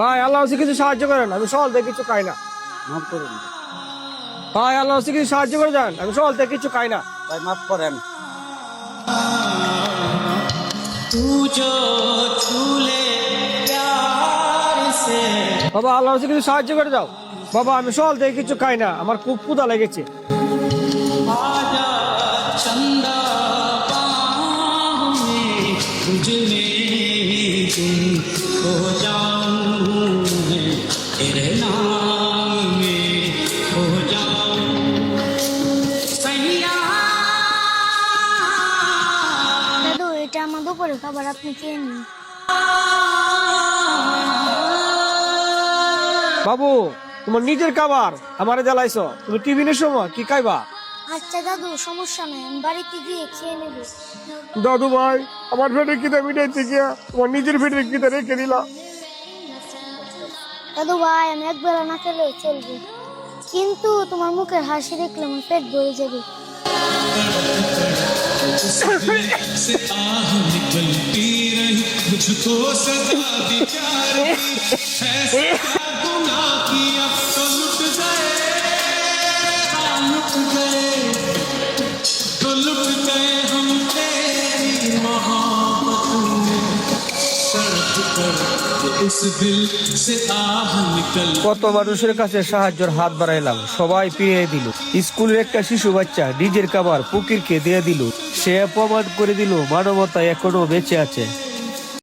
ভাই আল্লাহ কিছু সাহায্য করেন, আমি সকাল থেকে কিছু খাই না। মাফ করেন ভাই আল্লাহ কিছু সাহায্য করে যান, আমি সকাল থেকে কিছু খাই না। ভাই, মাফ করেন। বাবা আল্লাহ কিছু সাহায্য করে যাও। বাবা আমি সকাল থেকে কিছু খাই না, আমার খুব ক্ষুধা লেগেছে। দাদু, এটা আমার দুপুরের খাবার, আপনি খেয়ে নিন। বাবু তোমার নিজের খাবার আমারে জ্বালাইছো, তুমি টিফিনের সময় কি খাইবা? আচ্ছা দাদু, সমস্যা নেই, আমি বাড়িতে গিয়ে খেয়ে নেব। দাদু ভাই আমার পেটে খিদে মিটাইতে গিয়া তোমার নিজের পেটে খিদে রেখে দিলা। দাদু ভাই, আমি একবেলা না খেলে চলবে, কিন্তু তোমার মুখের হাসি দেখলে আমার পেট ভরে যাবে। से आह निकलती रही मुझको सजा दी प्यार की ऐसे क्या गुनाह किया तो लुट गए तो लुट गए हम तेरी मोहब्बत में तड़प तड़प इस दिल से आह निकल। কত মানুষের কাছে সাহায্যের হাত বাড়াইলাম, সবাই ফিরিয়ে দিল। স্কুলের একটা শিশু বাচ্চা নিজের খাবার ফকিরকে দিয়ে দিল। সে প্রমাণ করে দিল মানবতা এখনো বেঁচে আছে।